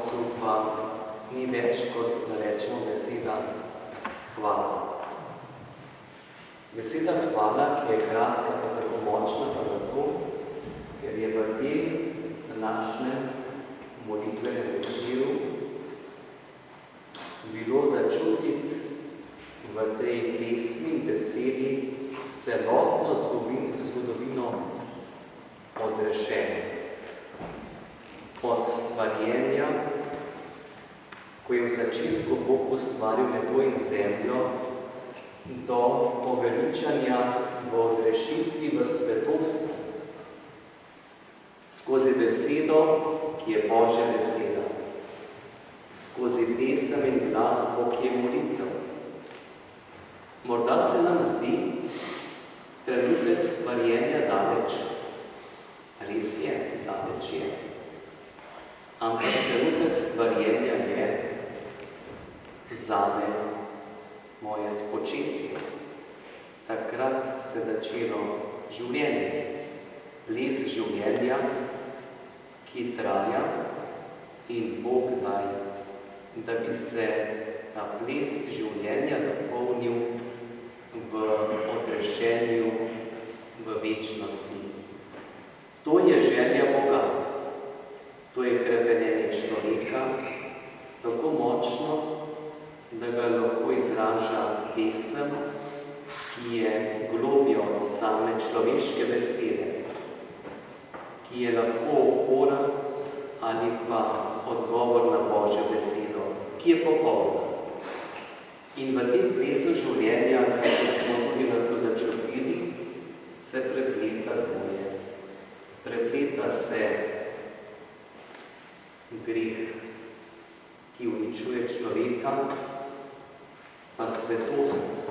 koncu pa ni več, kot da rečemo beseda hvala. Beseda hvala, ki je kratka, pa tako močna, pa zato, ker je v tem današnjem molitvenem večeru bilo začutiti v tej pesmi besedi celotno zgodovino odrešenja. Od stvarjenja, ko je v začetku Bog ustvaril nebo in zemljo, do poveličanja v odrešitvi v svetosti. Skozi besedo, ki je Božja beseda. Skozi pesem in glas, ki je molitev. Morda se nam zdi trenutek stvarjenja daleč. Res je, daleč je. Ampak trenutek stvarjenja je zame moje spočetje. Takrat se je začelo življenje. Ples življenja, ki traja in Bog daje, da bi se ta ples življenja dopolnil v odrešenju, v večnosti. To je želja Boga. To je hrepenenje človeka, tako močno, da ga lahko izraža pesem, ki je globja od same človeške besede, ki je lahko opora ali pa odgovor na Božjo besedo, ki je popolna. In v tem plesu življenja, ki smo tudi lahko začutili, se prepleta dvoje. Prepleta se greh, ki uničuje človeka, pa svetost,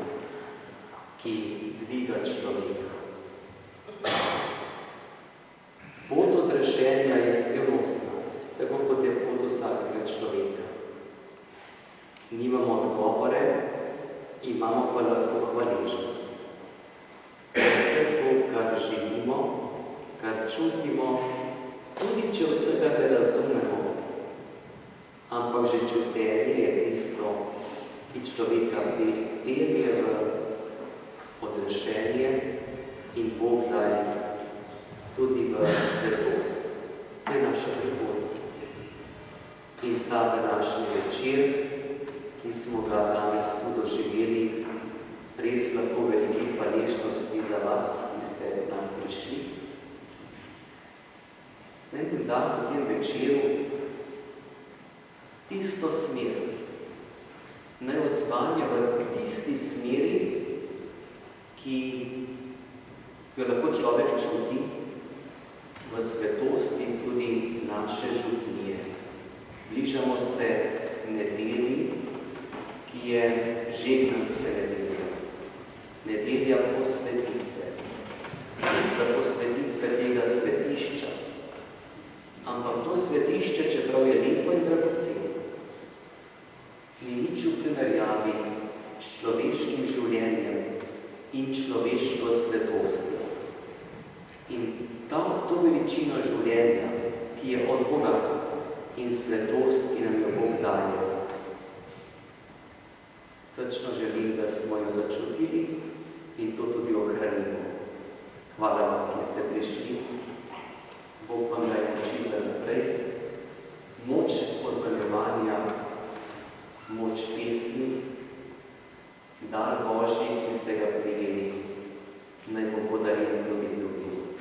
ki dviga človeka. Pot odrešenja je skrivnostna, tako kot je pot vsakega človeka. Nimamo odgovore, imamo pa lahko hvaležnost. Vse to, kar živimo, kar čutimo, tudi če vsega ne razumemo, ampak že čutenje je tisto, ki človeka pelje v odrešenje in Bog daje tudi v svetost. To je naša prihodnost. In ta današnji večer, ki smo ga danes tu doživeli, res lahko velike hvaležnosti za vas, ki ste nam prišli. Naj bi dal v tem večeru tisto smer, naj odzvanja v tisti smeri, ki jo lahko človek čuti v svetosti tudi naše župnije. Bližamo se nedelji, ki je žegnanska nedelja. Nedelja posvetitve. Mesta posvetitve tega svetišča. Ampak to svetišče, čeprav je lepo in dragoceno, ni nič v primerjavi s človeškim življenjem in človeško svetostjo. In to veličino življenja, ki je od Boga, in svetost, ki nam jo Bog daje. Srčno želim, da smo jo začutili in to tudi ohranimo. Hvala vam, ki ste prišli. Bog vam daje moči za naprej, moč poznavanja, moč pesmi, dar Božji, ki ste ga prijeli, naj bo podaril tudi drugim.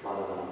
Hvala vam.